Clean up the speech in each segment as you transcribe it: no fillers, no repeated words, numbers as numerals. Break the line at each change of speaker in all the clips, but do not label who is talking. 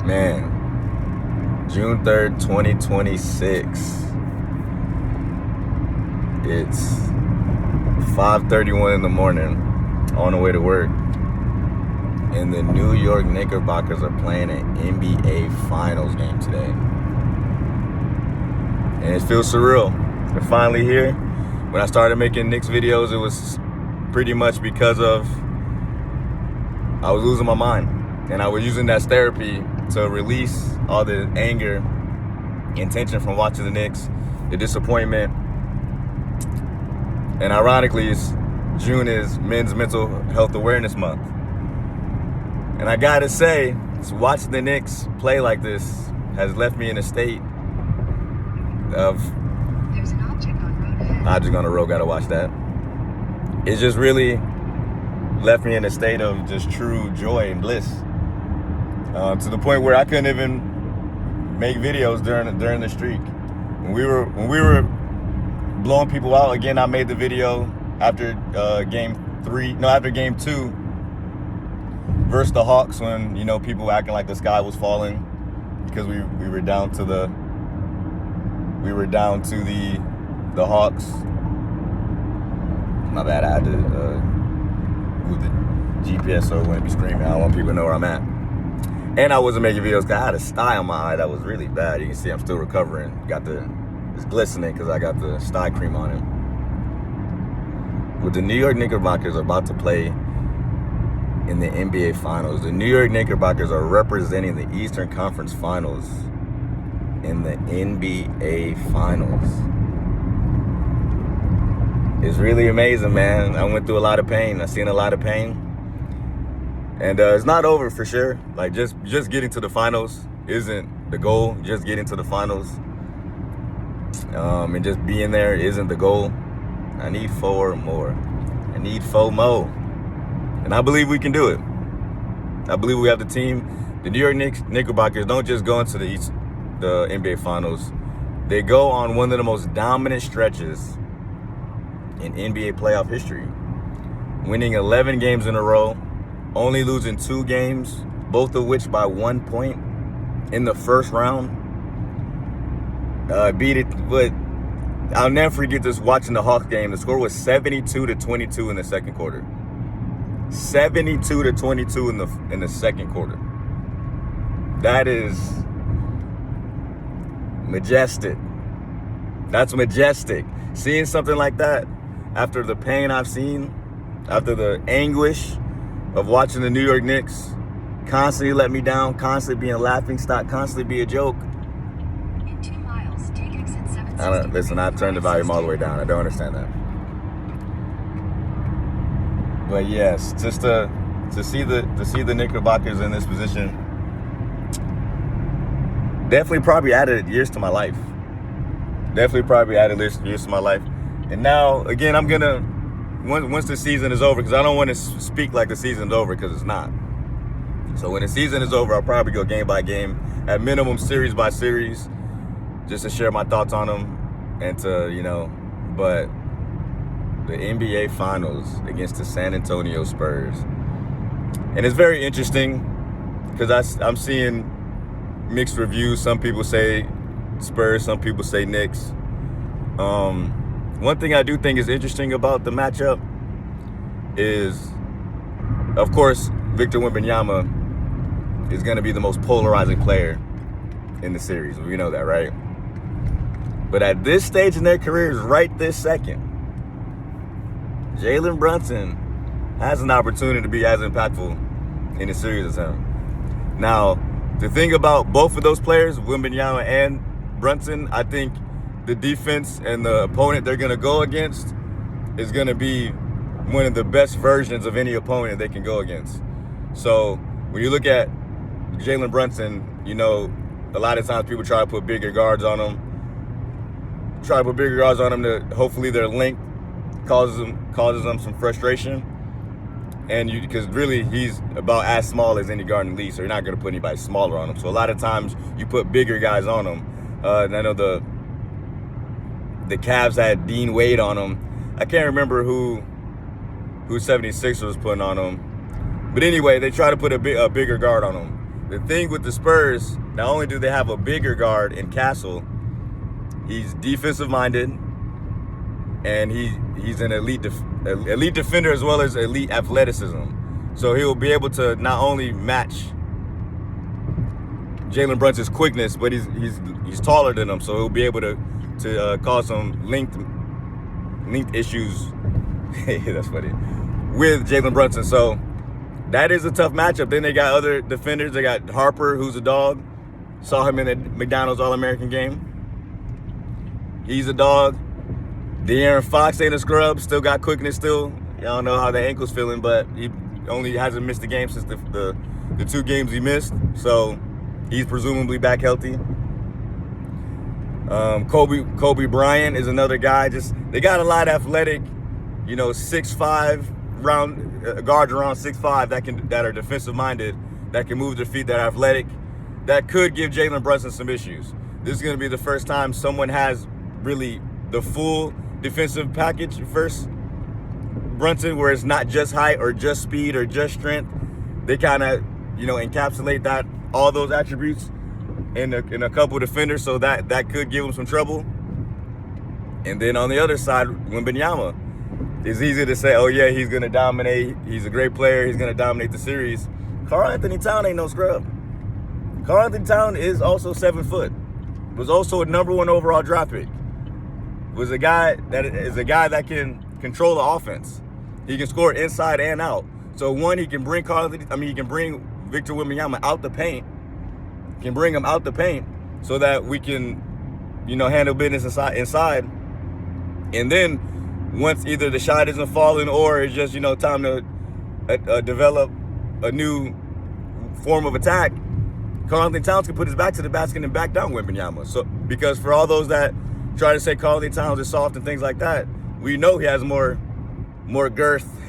Man, June 3rd, 2026. It's 5:31 in the morning, on the way to work. And the New York Knickerbockers are playing an NBA Finals game today. And it feels surreal. They're finally here. When I started making Knicks videos, it was pretty much because of I was losing my mind. And I was using that as therapy to release all the anger and tension from watching the Knicks, the disappointment. And ironically, June is Men's Mental Health Awareness Month. And I gotta say, watching the Knicks play like this has left me in a state of...
There's an object on road ahead.
Object on the road, gotta watch that. It just really left me in a state of just true joy and bliss. To the point where I couldn't even make videos during the streak. When we were blowing people out, again, I made the video after game 2 versus the Hawks, when people were acting like the sky was falling because we were down to the Hawks. My bad, I had to move the GPS so it wouldn't be screaming. I don't want people to know where I'm at. And I wasn't making videos because I had a sty on my eye that was really bad. You can see I'm still recovering. It's glistening because I got the sty cream on it. But the New York Knickerbockers are about to play in the NBA Finals. The New York Knickerbockers are representing the Eastern Conference Finals in the NBA Finals. It's really amazing, man. I went through a lot of pain. I've seen a lot of pain. And it's not over for sure. Like, just getting to the finals isn't the goal. Just getting to the finals and just being there isn't the goal. I need 4 more. I need 4 more. And I believe we can do it. I believe we have the team. The New York Knickerbockers don't just go into the NBA Finals. They go on one of the most dominant stretches in NBA playoff history, winning 11 games in a row, only losing 2 games, both of which by 1 point in the first round. Beat it, but I'll never forget this watching the Hawks game. The score was 72-22 in the second quarter. 72-22 in the second quarter. That is majestic. That's majestic. Seeing something like that after the pain I've seen, after the anguish of watching the New York Knicks constantly let me down, constantly being a laughingstock, constantly be a joke.
In 2 miles, take exit 760.
Listen, I've turned the volume all the way down. I don't understand that. But yes, just to see the Knickerbockers in this position definitely probably added years to my life. And now, again, I'm gonna, once the season is over, because I don't want to speak like the season's over, because it's not. So when the season is over, I'll probably go game by game, at minimum series by series, just to share my thoughts on them, and but the NBA Finals against the San Antonio Spurs. And it's very interesting because I'm seeing mixed reviews. Some people say Spurs, some people say Knicks. One thing I do think is interesting about the matchup is, of course, Victor Wembanyama is going to be the most polarizing player in the series. We know that, right? But at this stage in their careers, right this second, Jalen Brunson has an opportunity to be as impactful in the series as him. Now, the thing about both of those players, Wembanyama and Brunson, I think the defense and the opponent they're going to go against is going to be one of the best versions of any opponent they can go against. So when you look at Jalen Brunson, a lot of times people try to put bigger guards on him. To hopefully their length causes them some frustration. And because really he's about as small as any guard in the league, so you're not going to put anybody smaller on him. So a lot of times you put bigger guys on him. And I know the Cavs had Dean Wade on him. I can't remember who 76ers was putting on him. But anyway, they try to put a bigger guard on him. the thing with the Spurs, not only do they have a bigger guard in Castle, he's defensive minded, and he's an elite defender as well as elite athleticism. So he'll be able to not only match Jalen Brunson's quickness, but he's taller than him, so he'll be able to cause some length issues. That's funny, with Jalen Brunson. So that is a tough matchup. Then they got other defenders. They got Harper, who's a dog. Saw him in the McDonald's All-American game. He's a dog. De'Aaron Fox ain't a scrub. Still got quickness still. I don't know how the ankle's feeling, but he only hasn't missed a game since the 2 games he missed. So he's presumably back healthy. Kobe Bryant is another guy. Just they got a lot of athletic, 6'5" guards around 6'5" that are defensive minded, that can move their feet, that are athletic, that could give Jalen Brunson some issues. This is going to be the first time someone has really the full defensive package versus Brunson, where it's not just height or just speed or just strength. They kind of, encapsulate all those attributes in a couple of defenders, so that could give him some trouble. And then on the other side, Wembanyama, it's easy to say, oh yeah, he's going to dominate. He's a great player. He's going to dominate the series. Karl-Anthony Towns ain't no scrub. Karl-Anthony Towns is also 7 foot. Was also a number 1 overall draft pick. Was a guy that can control the offense. He can score inside and out. So one, he can bring Victor Wembanyama out the paint. Can bring him out the paint so that we can, handle business inside. And then once either the shot isn't falling or it's just, time to develop a new form of attack, Karl-Anthony Towns can put his back to the basket and back down Wembanyama. So because for all those that try to say Karl-Anthony Towns is soft and things like that, we know he has more girth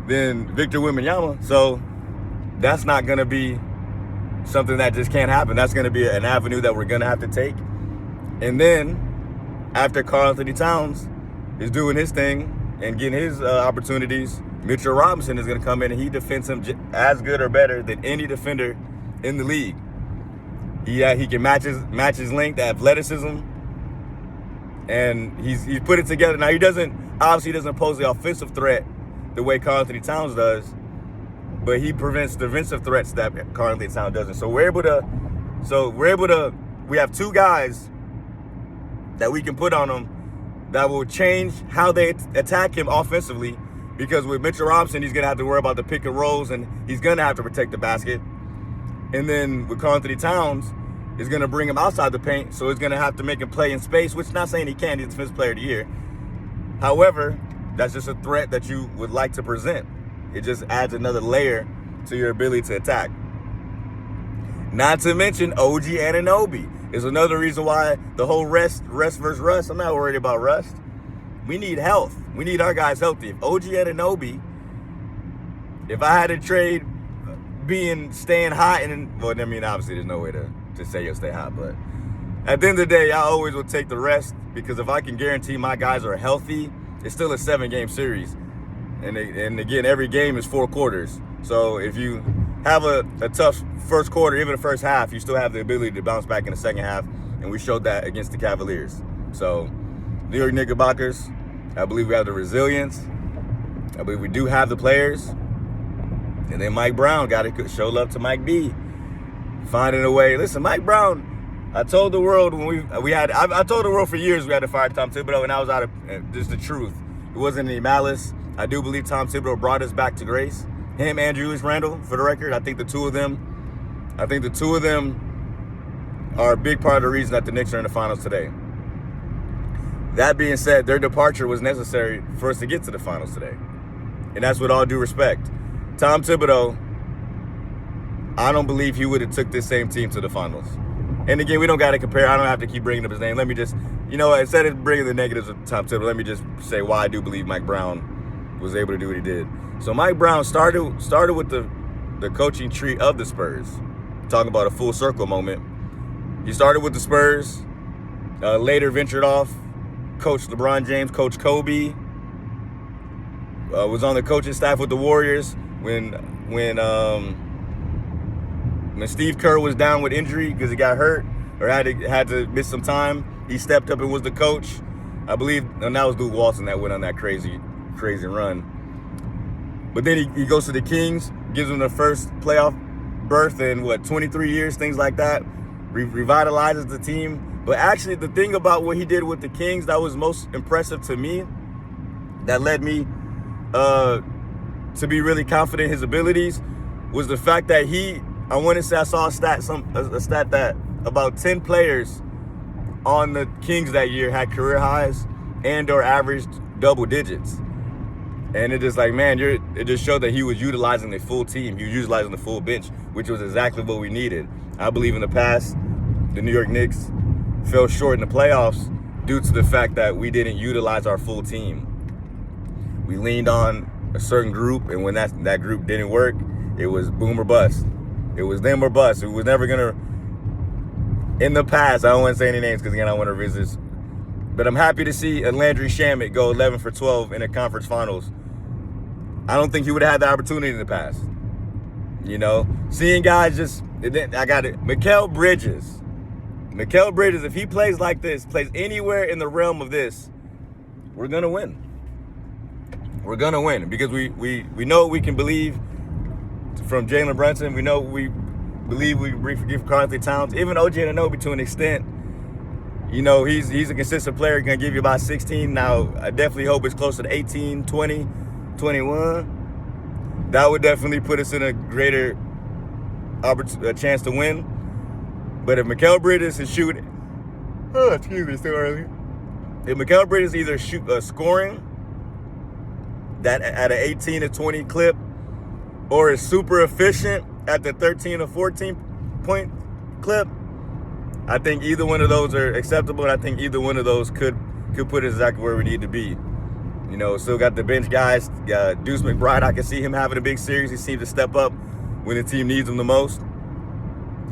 than Victor Wembanyama. So that's not going to be something that just can't happen. That's going to be an avenue that we're going to have to take. And then after Karl-Anthony Towns is doing his thing and getting his opportunities, Mitchell Robinson is going to come in and he defends him as good or better than any defender in the league. He can match his length, athleticism, and he's put it together. Now he doesn't pose the offensive threat the way Karl-Anthony Towns does, but he prevents defensive threats that Karl-Anthony Towns doesn't. So we have 2 guys that we can put on him that will change how they attack him offensively, because with Mitchell Robinson, he's going to have to worry about the pick and rolls and he's going to have to protect the basket. And then with Karl-Anthony Towns, it's going to bring him outside the paint, so it's going to have to make him play in space, which is not saying he can't. He's Defensive Player of the Year. However, that's just a threat that you would like to present. It just adds another layer to your ability to attack. Not to mention OG Anunoby is another reason why the whole rest versus rust. I'm not worried about rust. We need health. We need our guys healthy. If OG Anunoby, if I had to trade staying hot, obviously there's no way to say you'll stay hot, but at the end of the day, I always will take the rest, because if I can guarantee my guys are healthy, it's still a 7-game series. And again, every game is 4 quarters. So if you have a tough first quarter, even the first half, you still have the ability to bounce back in the second half. And we showed that against the Cavaliers. So New York Knickerbockers, I believe we have the resilience. I believe we do have the players. And then Mike Brown got to show love to Mike B. Finding a way. Listen, Mike Brown, I told the world when I told the world for years we had to fire Tom Thibodeau, and I was out of just the truth. It wasn't any malice. I do believe Tom Thibodeau brought us back to grace. Him and Julius Randle, for the record. I think the two of them are a big part of the reason that the Knicks are in the finals today. That being said, their departure was necessary for us to get to the finals today. And that's with all due respect. Tom Thibodeau, I don't believe he would have took this same team to the finals. And again, we don't got to compare. I don't have to keep bringing up his name. Let me just, instead of bringing the negatives of Tom Thibodeau, let me just say why I do believe Mike Brown was able to do what he did. So Mike Brown started with the coaching tree of the Spurs. Talking about a full circle moment. He started with the Spurs, later ventured off, coached LeBron James, coached Kobe, was on the coaching staff with the Warriors when when Steve Kerr was down with injury because he got hurt or had to miss some time, he stepped up and was the coach. I believe, and that was Luke Walton that went on that crazy run. But then he goes to the Kings, gives them the first playoff berth in 23 years, things like that. Revitalizes the team. But actually, the thing about what he did with the Kings that was most impressive to me, that led me to be really confident in his abilities, was the fact that I want to say I saw a stat that about 10 players on the Kings that year had career highs and or averaged double digits. And it just like, man, it just showed that he was utilizing the full team. He was utilizing the full bench, which was exactly what we needed. I believe in the past, the New York Knicks fell short in the playoffs due to the fact that we didn't utilize our full team. We leaned on a certain group, and when that group didn't work, it was boom or bust. It was them or bust. It was never going to, in the past, I don't want to say any names because, again, I want to resist. But I'm happy to see a Landry Shamet go 11 for 12 in the conference finals. I don't think he would have had the opportunity in the past. Seeing guys just, I got it. Mikal Bridges, if he plays like this, plays anywhere in the realm of this, we're going to win. We're going to win because we know we can believe from Jalen Brunson. We know we believe we can forgive Karl Anthony Towns. Even OG Anunoby to an extent. He's a consistent player, going to give you about 16. Now, I definitely hope it's closer to 18, 20, 21. That would definitely put us in a greater chance to win. But if Mikal Bridges is shooting, it's too early. If Mikal Bridges either scoring that at an 18 to 20 clip or is super efficient at the 13 or 14 point clip, I think either one of those are acceptable, and I think either one of those could put us exactly where we need to be. Still got the bench guys. Deuce McBride, I can see him having a big series. He seems to step up when the team needs him the most.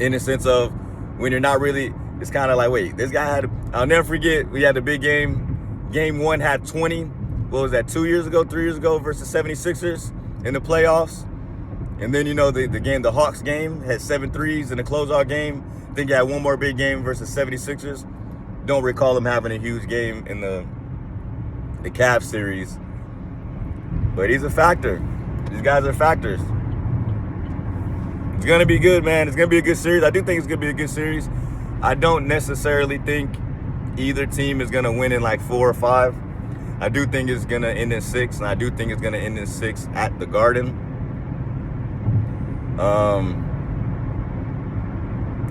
In the sense of when you're not really, it's kind of like, wait, this guy I'll never forget, we had the big game. Game 1 had 20. What was that, 3 years ago versus 76ers in the playoffs? And then, the Hawks game had 7 threes in the closeout game. I think he had one more big game versus 76ers. Don't recall him having a huge game in the Cavs series. But he's a factor. These guys are factors. It's going to be good, man. It's going to be a good series. I do think it's going to be a good series. I don't necessarily think either team is going to win in like 4 or 5. I do think it's going to end in 6, and I do think it's going to end in 6 at the Garden.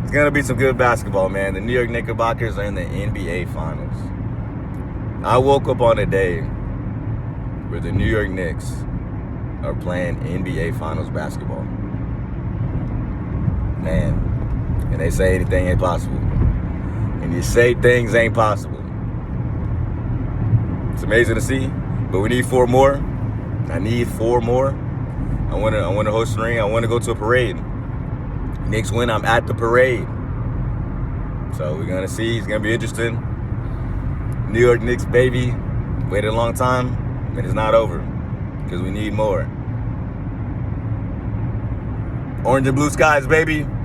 It's going to be some good basketball, man. The New York Knickerbockers are in the NBA Finals. I woke up on a day where the New York Knicks are playing NBA Finals basketball. Man, and they say anything ain't possible. And you say things ain't possible. It's amazing to see, but we need 4 more. I need 4 more. I want to host a ring. I want to go to a parade. Knicks win, I'm at the parade. So we're going to see. It's going to be interesting. New York Knicks, baby. Waited a long time, and it's not over because we need more. Orange and blue skies, baby.